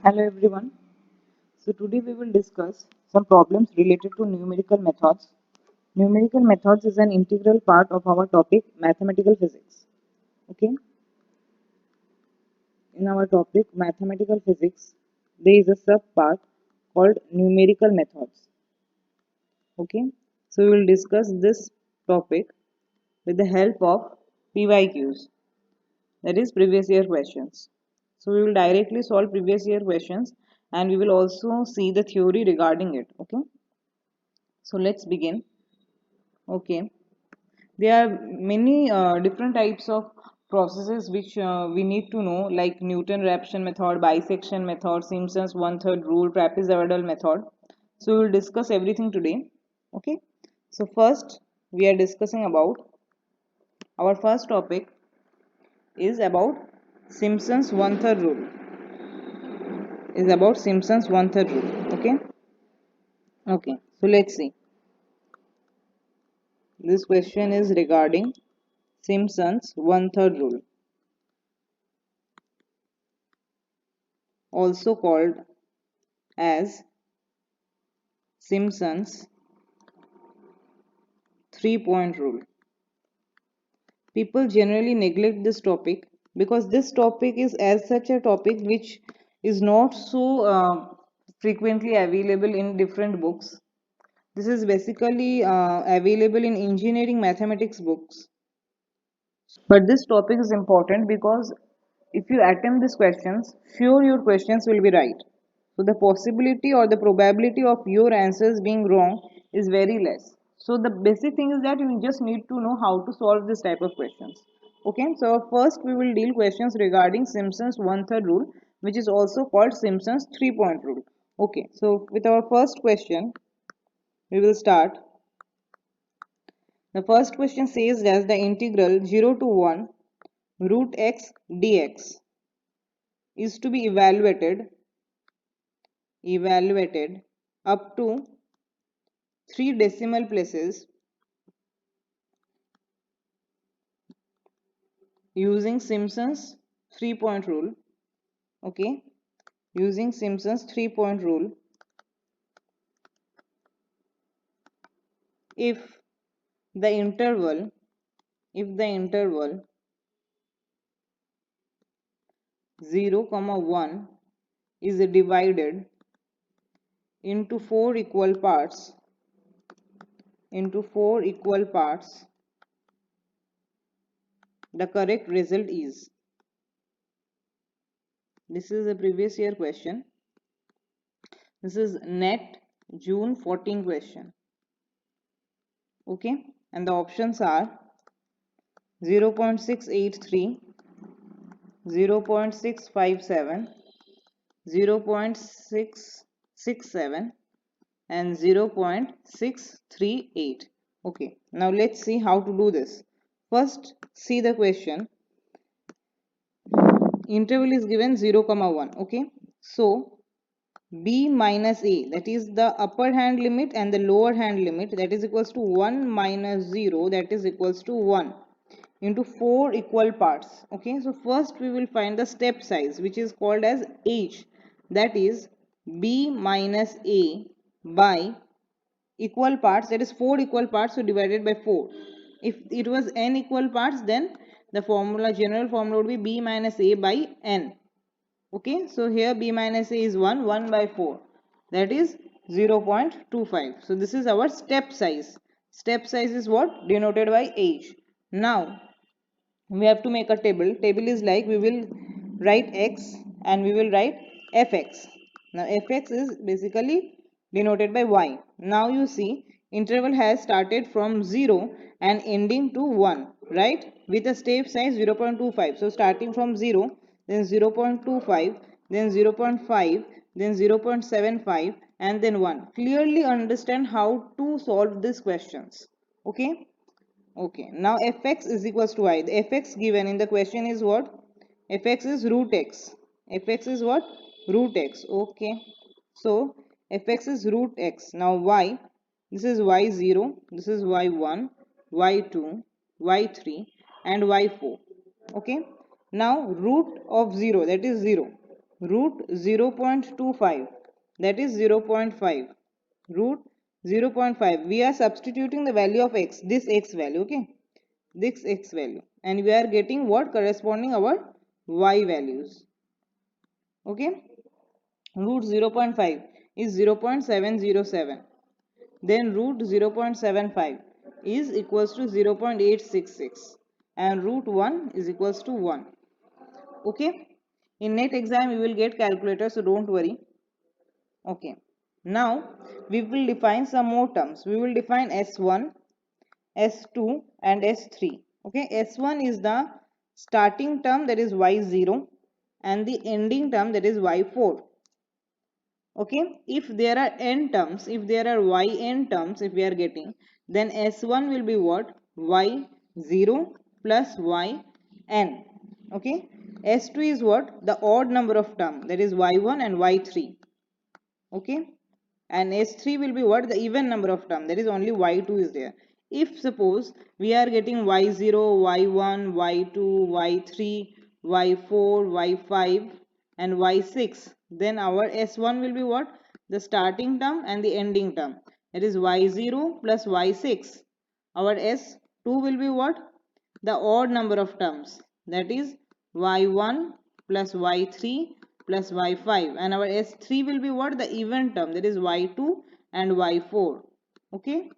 Hello everyone. So today we will discuss some problems related to numerical methods. Numerical methods is an integral part of our topic mathematical physics. Okay. In our topic mathematical physics, there is a sub part called numerical methods. Okay. So we will discuss this topic with the help of PYQs, that is previous year questions. So we will directly solve previous year questions and we will also see the theory regarding it. Okay. So let's begin. Okay, there are many different types of processes which we need to know, like Newton-Raphson method, bisection method, Simpson's one-third rule, trapezoidal method. So we will discuss everything today. Okay, so first we are discussing about our first topic is about Simpson's one-third rule. Is about Simpson's one-third rule. Okay, okay. So let's see. This question is regarding Simpson's one-third rule, also called as Simpson's 3-point rule. People generally neglect this topic because this topic is as such a topic which is not so frequently available in different books. This is basically available in engineering mathematics books. But this topic is important because if you attempt these questions, sure your questions will be right. So the possibility or the probability of your answers being wrong is very less. So the basic thing is that you just need to know how to solve this type of questions. Okay, so first we will deal questions regarding Simpson's one-third rule, which is also called Simpson's 3-point rule. Okay, so with our first question, we will start. The first question says that the integral 0 to 1 root x dx is to be evaluated up to 3 decimal places using Simpson's 3-point rule. Okay, using Simpson's 3-point rule, if the interval 0 comma 1 is divided into 4 equal parts, the correct result is. This is a previous year question. This is NET June 14 question. Okay, and the options are 0.683, 0.657, 0.667 and 0.638. Okay, now let's see how to do this. First, see the question. Interval is given 0 comma 1. Okay, so b minus a, that is the upper hand limit, and the lower hand limit, that is equals to 1 minus 0, that is equals to 1, into 4 equal parts. Okay, so first we will find the step size, which is called as h, that is b minus a by equal parts, that is 4 equal parts, so divided by 4. If it was n equal parts, then the general formula would be b minus a by n. Okay, so here b minus a is 1 by 4, that is 0.25. So this is our step size. Step size is what? Denoted by h. Now we have to make a table. Table is like, we will write x and we will write fx. Now fx is basically denoted by y. Now you see interval has started from 0 and ending to 1, right, with a step size 0.25. So starting from 0, then 0.25, then 0.5, then 0.75 and then 1. Clearly understand how to solve these questions. Okay, okay, now fx is equals to y. The fx given in the question is what? Fx is root x. Fx is what? Root x. Okay, so fx is root x. Now y, this is y0, this is y1, y2, y3 and y4. Okay, now root of 0, that is 0. root 0.25, that is 0.5, root 0.5. We are substituting the value of x, this x value, okay, this x value, and we are getting what corresponding our y values, okay. Root 0.5 is 0.707, then root 0.75 is equals to 0.866, and root 1 is equals to 1, okay. In NET exam you will get calculator, so don't worry, okay. Now we will define some more terms. We will define S1, S2 and S3, okay. S1 is the starting term, that is y0, and the ending term, that is y4, okay. If there are n terms, if there are yn terms, if we are getting, then S1 will be what, y0 plus yn, okay. S2 is what, the odd number of term, that is y1 and y3, okay. And S3 will be what, the even number of term, that is only y2 is there. If suppose we are getting y0, y1, y2, y3, y4, y5 and y6, then our S1 will be what, the starting term and the ending term, that is y0 plus y6. Our S2 will be what, the odd number of terms, that is y1 plus y3 plus y5, and our S3 will be what, the even term, that is y2 and y4, okay.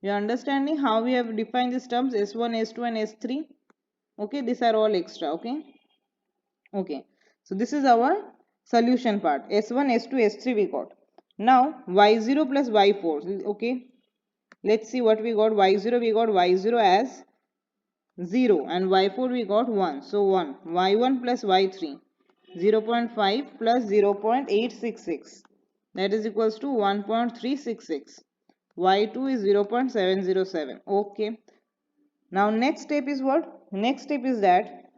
You are understanding how we have defined these terms, S1, S2 and S3, okay. These are all extra, okay, okay. So this is our solution part, S1, S2, S3 we got. Now y0 plus y4, okay, let's see what we got. Y0, we got y0 as 0 and y4 we got 1, so 1, y1 plus y3, 0.5 plus 0.866, that is equals to 1.366, y2 is 0.707, okay. Now next step is what, next step is that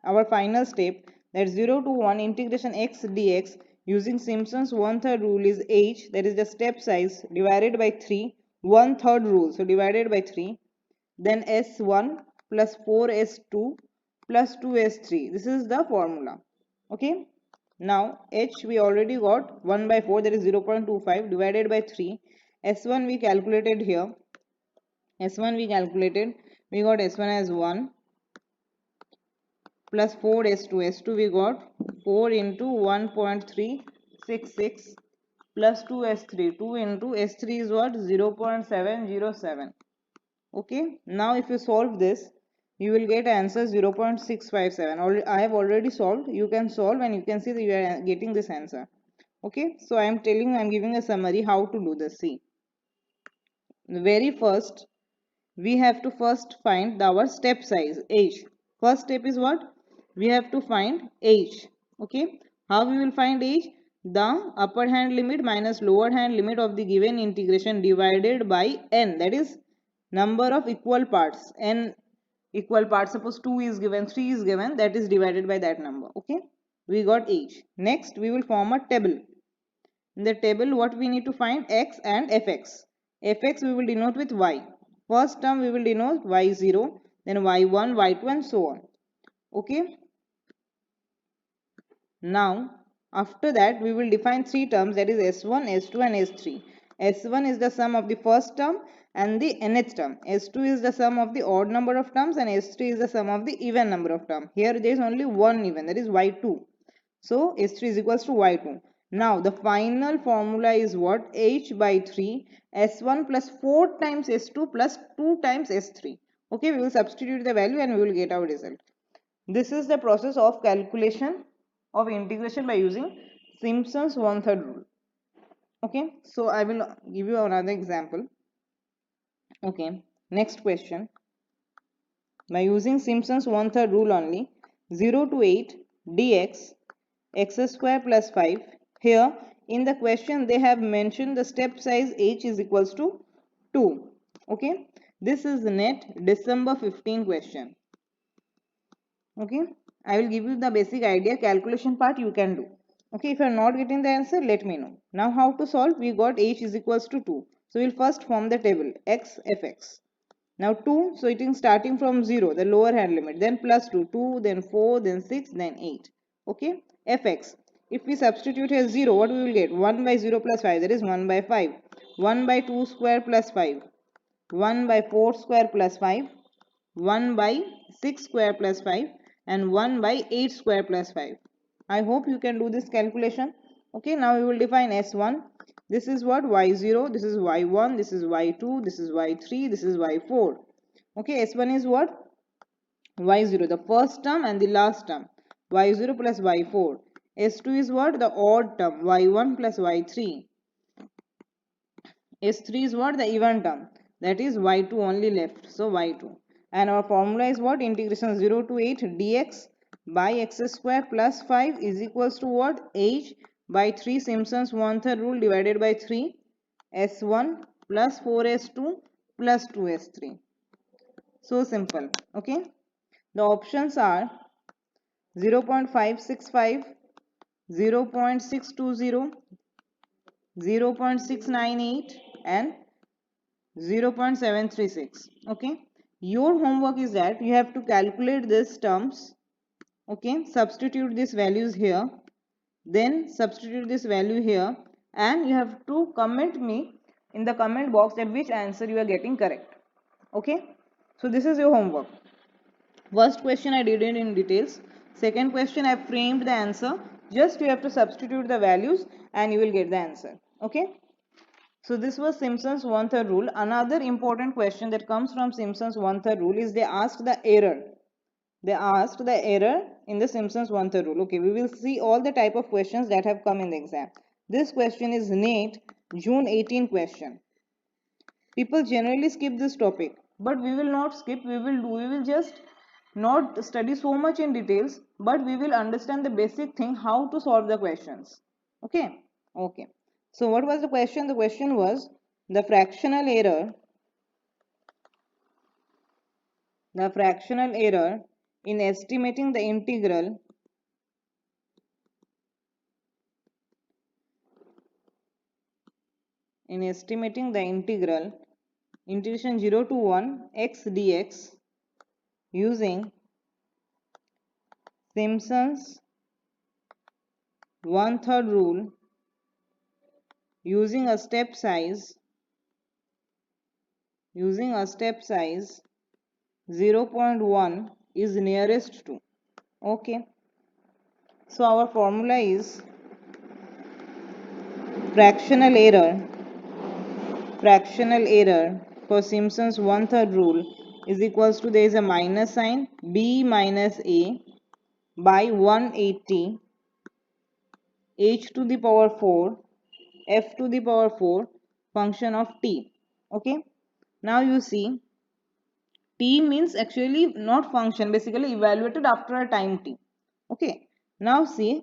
our final step, that 0 to 1 integration x dx using Simpson's one-third rule is h, that is the step size, divided by 3, one-third rule, so divided by 3, then S1 plus 4S2 plus 2S3. This is the formula, okay. Now H we already got 1 by 4, that is 0.25 divided by 3. S1 we calculated here, S1 we calculated, we got S1 as 1 plus 4S2, S2 we got 4 into 1.366 plus 2S3, 2 into S3 is what, 0.707, okay. Now if you solve this, you will get answer 0.657. I have already solved, you can solve and you can see that you are getting this answer, okay. So I am telling you, I am giving a summary how to do this. See, the very first we have to first find our step size h. First step is what, we have to find h, okay. How we will find h, the upper hand limit minus lower hand limit of the given integration divided by n, that is number of equal parts, n equal parts, suppose 2 is given, 3 is given, that is divided by that number, okay. We got h. Next we will form a table. In the table what we need to find, x and fx. Fx we will denote with y. First term we will denote y0, then y1, y2 and so on, okay. Now after that we will define three terms, that is S1, S2 and S3. S1 is the sum of the first term and the nth term. S2 is the sum of the odd number of terms and S3 is the sum of the even number of terms. Here there is only one even, that is y2. So S3 is equals to y2. Now the final formula is what, h by 3 S1 plus 4 times S2 plus 2 times S3. Okay, we will substitute the value and we will get our result. This is the process of calculation of integration by using Simpson's one-third rule. Okay, so I will give you another example. Okay, next question. By using Simpson's one-third rule only, 0 to 8 dx x square plus 5. Here in the question they have mentioned the step size h is equals to 2. Okay, this is NET December 15 question. Okay, I will give you the basic idea, calculation part you can do. Okay, if you are not getting the answer, let me know. Now how to solve, we got h is equals to 2. So we will first form the table x fx. Now 2, so it is starting from 0, the lower hand limit, then plus 2, 2, then 4, then 6, then 8. Okay, fx. If we substitute here 0, what we will get? 1 by 0 plus 5, that is 1 by 5. 1 by 2 square plus 5. 1 by 4 square plus 5. 1 by 6 square plus 5. And 1 by 8 square plus 5. I hope you can do this calculation. Okay, now we will define S1. This is what? Y0, this is Y1, this is Y2, this is Y3, this is Y4. Okay, S1 is what? Y0, the first term and the last term. Y0 plus Y4. S2 is what? The odd term. Y1 plus Y3. S3 is what? The even term. That is Y2 only left. So Y2. And our formula is what? Integration 0 to 8 dx by x square plus 5 is equals to what? H by 3 Simpson's one-third rule divided by 3 S1 plus 4S2 plus 2S3. So simple. Okay. The options are 0.565, 0.620, 0.698 and 0.736. Okay, your homework is that you have to calculate these terms. Okay, substitute these values here, then substitute this value here, and you have to comment me in the comment box that which answer you are getting correct. Okay, so this is your homework. First question I did it in details. Second question I framed the answer. Just you have to substitute the values and you will get the answer. Okay. So this was Simpson's one-third rule. Another important question that comes from Simpson's one-third rule is they asked the error. They asked the error in the Simpson's one-third rule. Okay, we will see all the type of questions that have come in the exam. This question is NATE June 18 question. People generally skip this topic, but we will not skip. We will just not study so much in details, but we will understand the basic thing how to solve the questions. Okay. Okay, so what was the question? The question was the fractional error in estimating the integral integration 0 to 1 x dx using Simpson's one-third rule using a step size 0.1 is nearest to. Okay, so our formula is fractional error for Simpson's one-third rule is equals to, there is a minus sign, b minus a by 180 h to the power 4 f to the power 4 function of t. Okay, now you see t means actually not function, basically evaluated after a time t. Okay, now see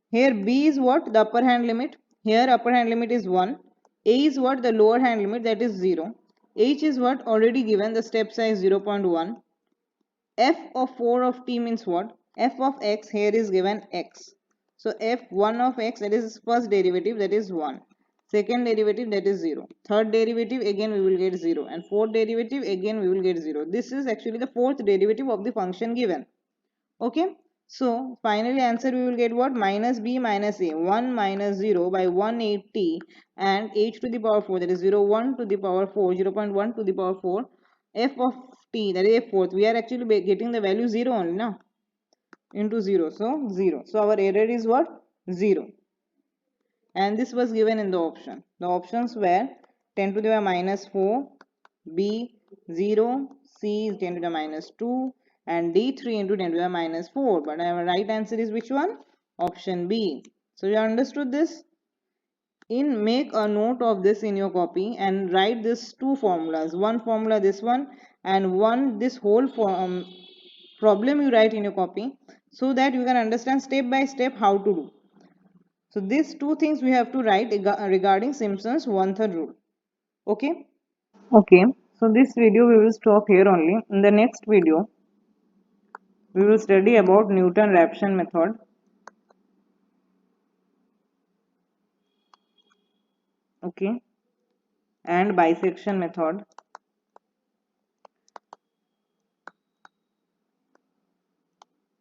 here b is what? The upper hand limit. Here upper hand limit is 1. A is what? The lower hand limit, that is 0. H is what? Already given, the step size 0.1. F of 4 of t means what? F of x here is given x. So f1 of x, that is first derivative, that is 1. Second derivative, that is 0. Third derivative, again we will get 0. And fourth derivative, again we will get 0. This is actually the fourth derivative of the function given. Okay, so finally answer we will get what? Minus b minus a, 1 minus 0 by 180 and h to the power 4, that is 0 1 to the power 4, 0.1 to the power 4, f of t, that is a fourth. We are actually getting the value 0 only now, into 0, so 0. So our error is what? 0. And this was given in the option. The options were 10 to the power minus 4, b 0, c is 10 to the minus 2, and d 3 into 10 to the minus 4. But our right answer is which one? Option B. So you understood this? Make a note of this in your copy and write this two formulas. One formula, this one, and one this whole problem you write in your copy, so that you can understand step by step how to do. So these two things we have to write regarding Simpson's one-third rule. Okay. Okay, so this video we will stop here only. In the next video, we will study about Newton-Raphson method. Okay, and bisection method.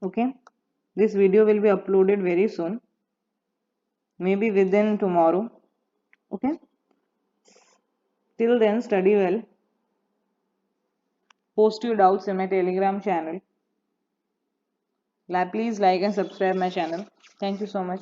Okay, this video will be uploaded very soon. maybe within tomorrow. Okay, till then study well. Post your doubts in my Telegram channel. Please like and subscribe my channel. Thank you so much.